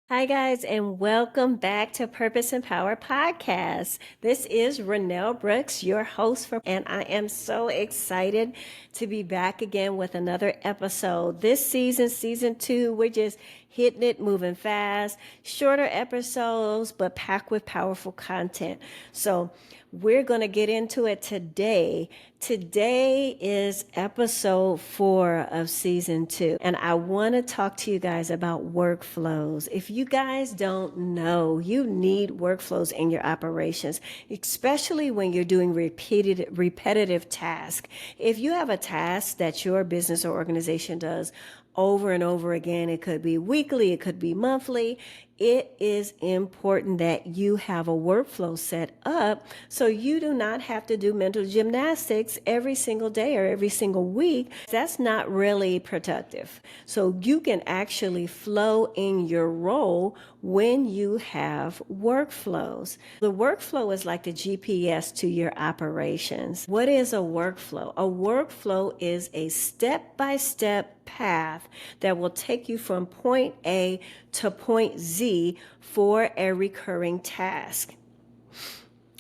Hi, guys, and welcome back to Purpose and Power Podcast. This is Renele Brooks, your host and I am so excited to be back again with another episode. This season, season 2, we're just hitting it, moving fast, shorter episodes, but packed with powerful content. So we're going to get into it today. Today is episode 4 of season 2, and I want to talk to you guys about workflows. If you guys don't know, you need workflows in your operations, especially when you're doing repetitive tasks. If you have a task that your business or organization does over and over again, it could be weekly, it could be monthly. It is important that you have a workflow set up so you do not have to do mental gymnastics every single day or every single week. That's not really productive. So you can actually flow in your role when you have workflows. The workflow is like the GPS to your operations. What is a workflow? A workflow is a step-by-step path that will take you from point A to point Z for a recurring task.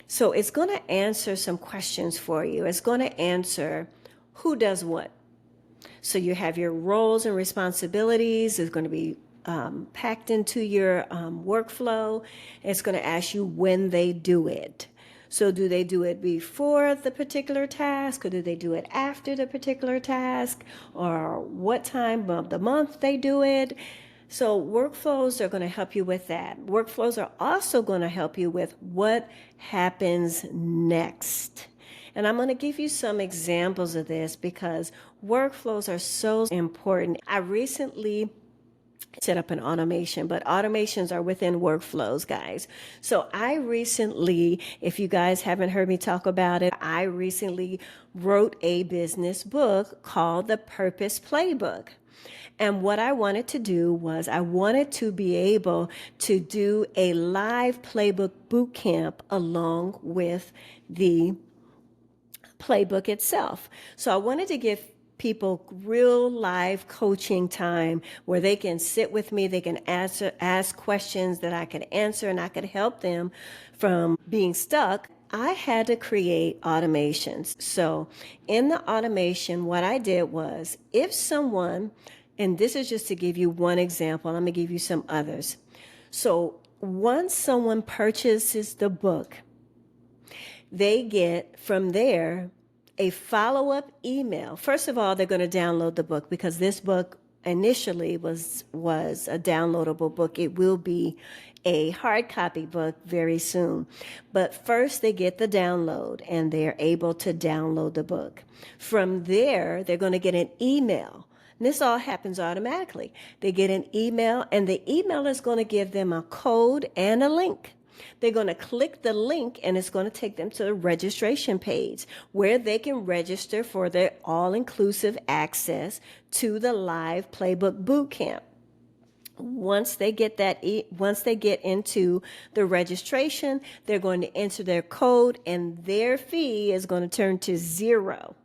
So it's going to answer some questions for you. It's going to answer who does what. So you have your roles and responsibilities. It's going to be packed into your workflow. It's going to ask you when they do it. So do they do it before the particular task, or do they do it after the particular task, or what time of the month they do it? So workflows are going to help you with that. Workflows are also going to help you with what happens next. And I'm going to give you some examples of this because workflows are so important. I recently set up an automation, but automations are within workflows, guys. So I recently, if you guys haven't heard me talk about it, I recently wrote a business book called The Purpose Playbook. And what I wanted to do was I wanted to be able to do a live playbook boot camp along with the playbook itself. So I wanted to give people real live coaching time where they can sit with me, they can ask questions that I could answer, and I could help them from being stuck. I had to create automations. So in the automation, what I did was if someone, and this is just to give you one example, I'm going to give you some others. So once someone purchases the book, they get from there a follow-up email. First of all, they're going to download the book because this book initially was a downloadable book. It will be a hard copy book very soon. But first they get the download and they're able to download the book. From there, they're going to get an email. And this all happens automatically. They get an email, and the email is going to give them a code and a link. They're going to click the link, and it's going to take them to the registration page where they can register for their all-inclusive access to the live playbook bootcamp. Once they get into the registration, they're going to enter their code, and their fee is going to turn to 0.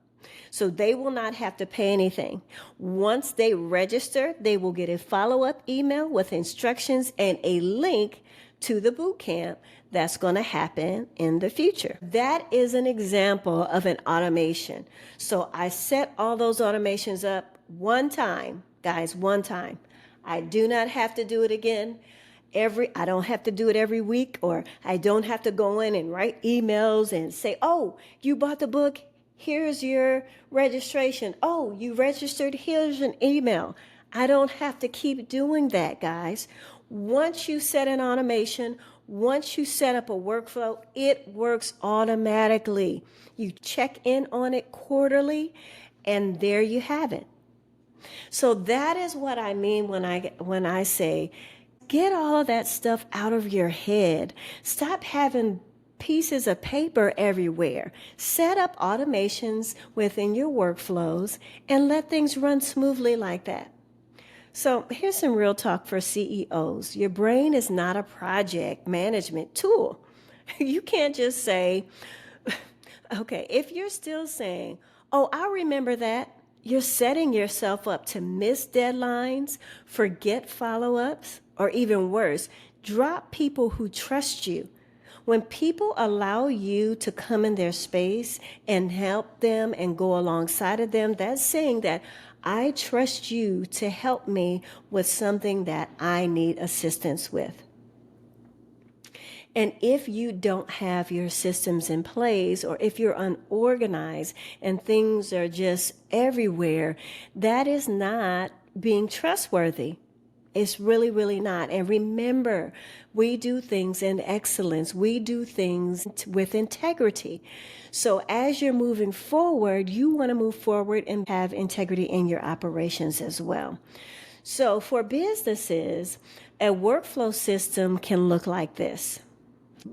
So they will not have to pay anything. Once they register, they will get a follow-up email with instructions and a link to the boot camp that's going to happen in the future. That is an example of an automation. So I set all those automations up one time, guys, one time. I do not have to do it again. I don't have to do it every week, or I don't have to go in and write emails and say, oh, you bought the book, here's your registration. Oh, you registered, here's an email. I don't have to keep doing that, guys. Once you set an automation, once you set up a workflow, it works automatically. You check in on it quarterly, and there you have it. So that is what I mean when I say, get all of that stuff out of your head. Stop having pieces of paper everywhere. Set up automations within your workflows and let things run smoothly like that. So here's some real talk for CEOs. Your brain is not a project management tool. You can't just say, okay, if you're still saying, oh, I remember that, you're setting yourself up to miss deadlines, forget follow-ups, or even worse, drop people who trust you. When people allow you to come in their space and help them and go alongside of them, that's saying that I trust you to help me with something that I need assistance with. And if you don't have your systems in place, or if you're unorganized and things are just everywhere, that is not being trustworthy. It's really, really not. And remember, we do things in excellence. We do things with integrity. So as you're moving forward, you want to move forward and have integrity in your operations as well. So for businesses, a workflow system can look like this.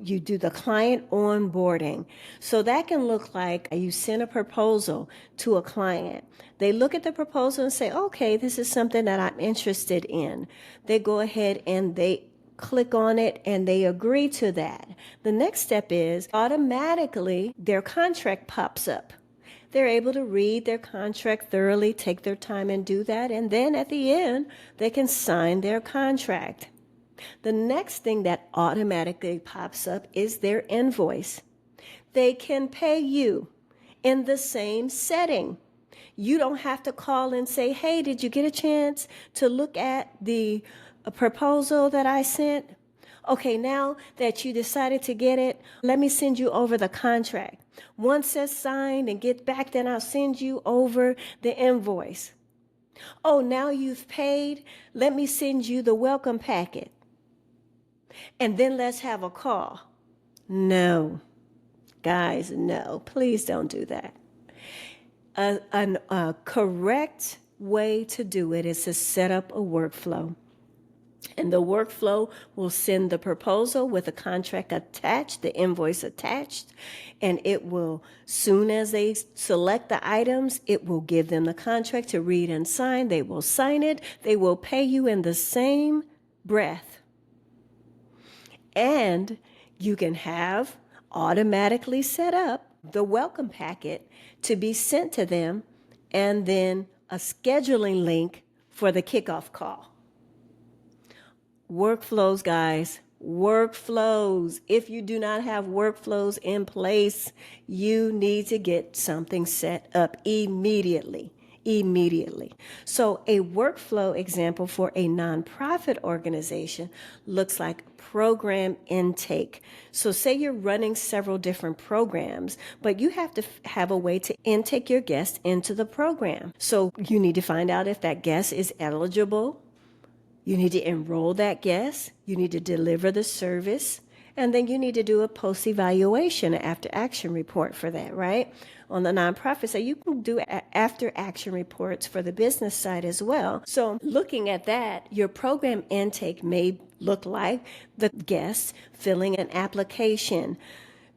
You do the client onboarding. So that can look like you send a proposal to a client. They look at the proposal and say, okay, this is something that I'm interested in. They go ahead and they click on it and they agree to that. The next step is automatically their contract pops up. They're able to read their contract thoroughly, take their time and do that. And then at the end, they can sign their contract. The next thing that automatically pops up is their invoice. They can pay you in the same setting. You don't have to call and say, hey, did you get a chance to look at the proposal that I sent? Okay, now that you decided to get it, let me send you over the contract. Once it's signed and get back, then I'll send you over the invoice. Oh, now you've paid, let me send you the welcome packet. And then let's have a call. No, guys, no, please don't do that. A correct way to do it is to set up a workflow. And the workflow will send the proposal with a contract attached, the invoice attached, and it will, soon as they select the items, it will give them the contract to read and sign. They will sign it. They will pay you in the same breath. And you can have automatically set up the welcome packet to be sent to them, and then a scheduling link for the kickoff call. Workflows, guys, workflows. If you do not have workflows in place, you need to get something set up immediately. So a workflow example for a nonprofit organization looks like program intake. So say you're running several different programs, but you have to have a way to intake your guest into the program. So you need to find out if that guest is eligible. You need to enroll that guest. You need to deliver the service. And then you need to do a post-evaluation, after action report for that, right? On the nonprofit side, you can do after action reports for the business side as well. So looking at that, your program intake may look like the guest filling an application.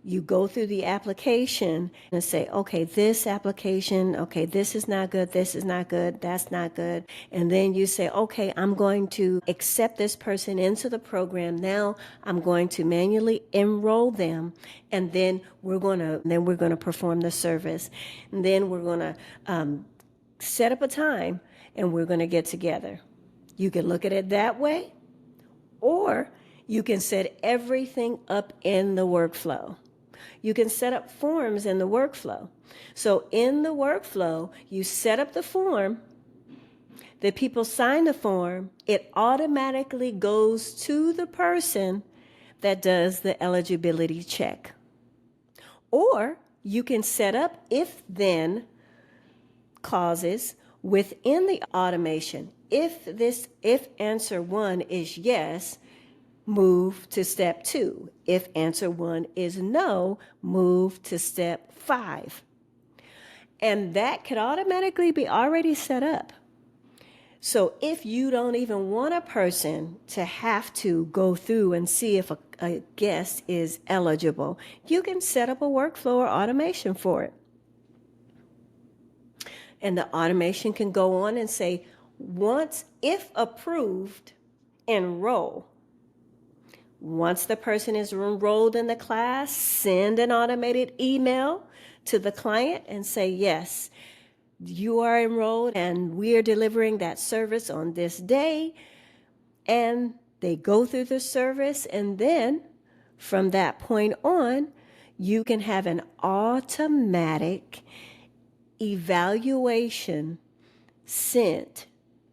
You go through the application and say, okay, this application, okay, this is not good, this is not good, that's not good. And then you say, okay, I'm going to accept this person into the program. Now I'm going to manually enroll them, and then we're going to perform the service. And then we're going to set up a time and we're going to get together. You can look at it that way, or you can set everything up in the workflow. You can set up forms in the workflow. So in the workflow, you set up the form, the people sign the form, it automatically goes to the person that does the eligibility check. Or you can set up if-then clauses within the automation. If answer 1 is yes, move to step 2. If answer 1 is no, move to step 5. And that could automatically be already set up. So if you don't even want a person to have to go through and see if a guest is eligible, you can set up a workflow or automation for it. And the automation can go on and say, if approved, enroll. Once the person is enrolled in the class, send an automated email to the client and say, yes, you are enrolled and we are delivering that service on this day. And they go through the service, and then from that point on, you can have an automatic evaluation sent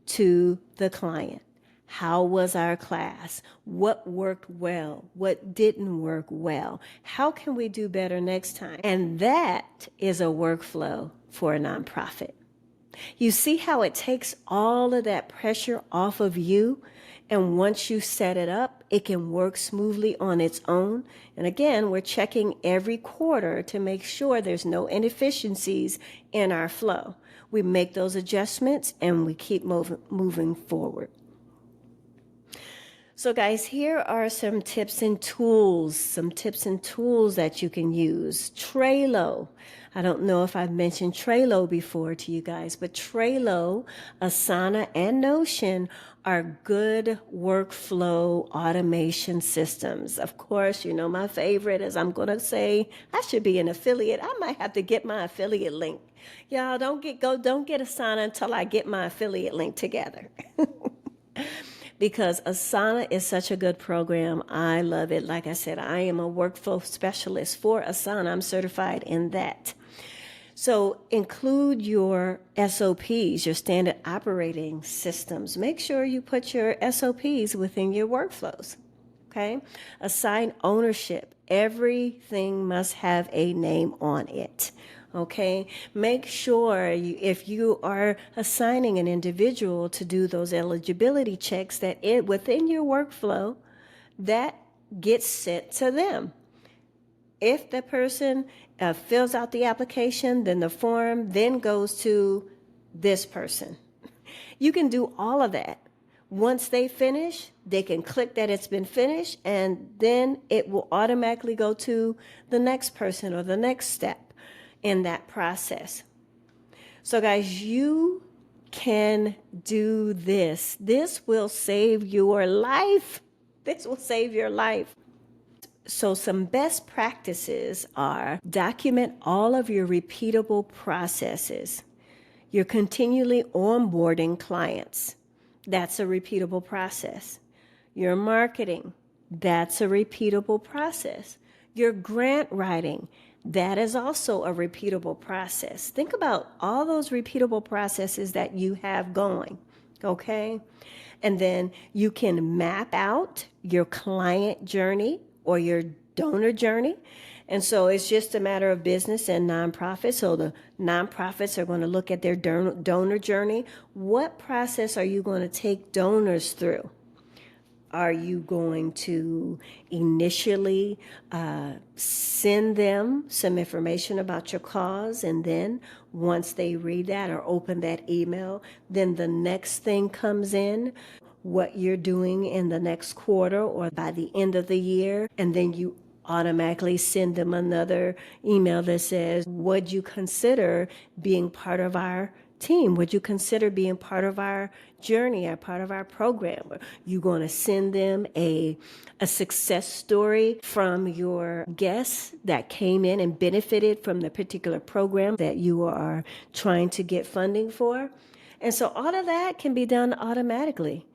to the client. How was our class? What worked well? What didn't work well? How can we do better next time? And that is a workflow for a nonprofit. You see how it takes all of that pressure off of you? And once you set it up, it can work smoothly on its own. And again, we're checking every quarter to make sure there's no inefficiencies in our flow. We make those adjustments and we keep moving forward. So guys, here are some tips and tools that you can use. Trello. I don't know if I've mentioned Trello before to you guys, but Trello, Asana, and Notion are good workflow automation systems. Of course, you know, my favorite is, I'm going to say, I should be an affiliate. I might have to get my affiliate link. Y'all don't get Asana until I get my affiliate link together. Because Asana is such a good program. I love it. Like I said, I am a workflow specialist for Asana. I'm certified in that. So include your SOPs, your standard operating systems. Make sure you put your SOPs within your workflows. Okay? Assign ownership. Everything must have a name on it. Okay, make sure if you are assigning an individual to do those eligibility checks, that within your workflow, that gets sent to them. If the person fills out the application, then the form then goes to this person. You can do all of that. Once they finish, they can click that it's been finished, and then it will automatically go to the next person or the next step in that process. So guys, you can do this. This will save your life. This will save your life. So some best practices are: document all of your repeatable processes. You're continually onboarding clients. That's a repeatable process. Your marketing, that's a repeatable process. Your grant writing, that is also a repeatable process. Think about all those repeatable processes that you have going, okay? And then you can map out your client journey or your donor journey. And so it's just a matter of business and nonprofits. So the nonprofits are going to look at their donor journey. What process are you going to take donors through? Are you going to initially send them some information about your cause, and then once they read that or open that email, then the next thing comes in, what you're doing in the next quarter or by the end of the year, and then you automatically send them another email that says, would you consider being part of our team? Would you consider being part of our journey, or part of our program? You're going to send them a success story from your guests that came in and benefited from the particular program that you are trying to get funding for. And so all of that can be done automatically.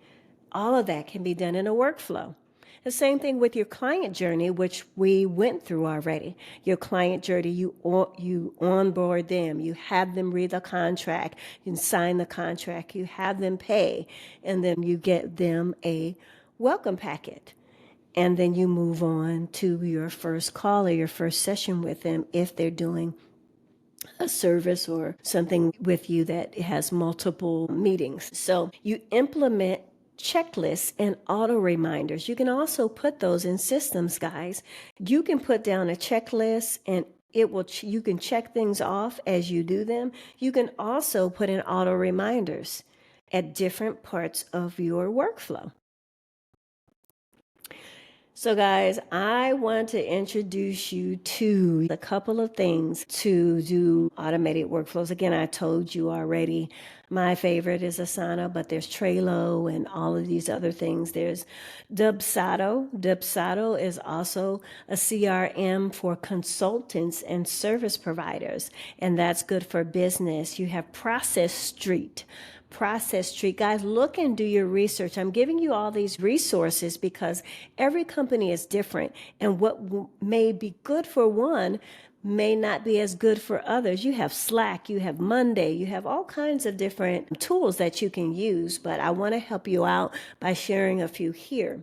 All of that can be done in a workflow. The same thing with your client journey, which we went through already. Your client journey, you onboard them, you have them read the contract, you sign the contract, you have them pay, and then you get them a welcome packet. And then you move on to your first call or your first session with them if they're doing a service or something with you that has multiple meetings. So you implement checklists and auto reminders. You can also put those in systems, guys. You can put down a checklist and you can check things off as you do them. You can also put in auto reminders at different parts of your workflow. So guys, I want to introduce you to a couple of things to do automated workflows. Again, I told you already, My favorite is Asana, but there's Trello and all of these other things. There's Dubsado. Dubsado is also a CRM for consultants and service providers, and that's good for business. You have Process Street. Process Street. Guys, look and do your research. I'm giving you all these resources because every company is different, and what may be good for one may not be as good for others. You have Slack, you have Monday, you have all kinds of different tools that you can use, but I want to help you out by sharing a few here.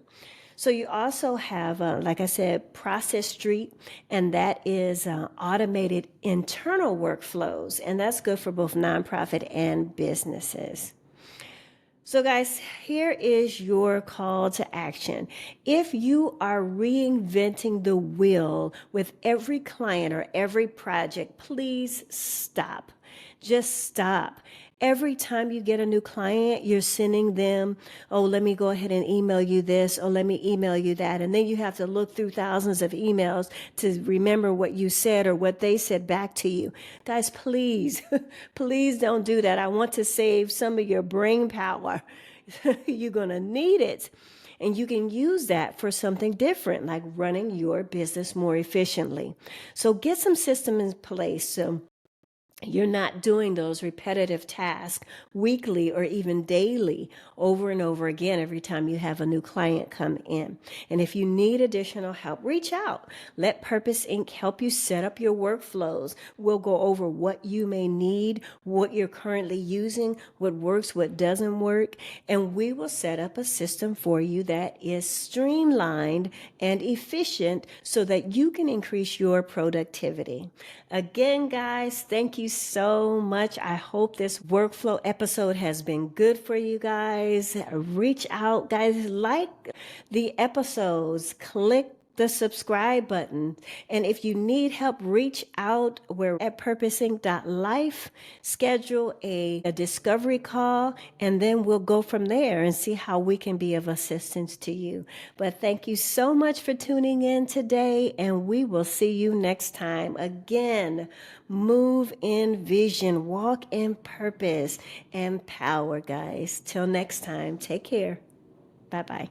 So you also have, like I said, Process Street, and that is automated internal workflows, and that's good for both nonprofit and businesses. So, guys, here is your call to action. If you are reinventing the wheel with every client or every project, please stop. Just stop. Every time you get a new client, you're sending them, oh, let me go ahead and email you this, or let me email you that. And then you have to look through thousands of emails to remember what you said or what they said back to you. Guys, please, please don't do that. I want to save some of your brain power. You're going to need it. And you can use that for something different, like running your business more efficiently. So get some system in place. So you're not doing those repetitive tasks weekly or even daily over and over again every time you have a new client come in. And if you need additional help, reach out. Let Purpose Inc. help you set up your workflows. We'll go over what you may need, what you're currently using, what works, what doesn't work, and we will set up a system for you that is streamlined and efficient so that you can increase your productivity. Again, guys, thank you so much. I hope this workflow episode has been good for you guys. Reach out, guys, like the episodes, click the subscribe button. And if you need help, reach out. We're at purposeinc.life. Schedule a discovery call, and then we'll go from there and see how we can be of assistance to you. But thank you so much for tuning in today, and we will see you next time. Again, move in vision, walk in purpose, and power, guys. Till next time, take care. Bye-bye.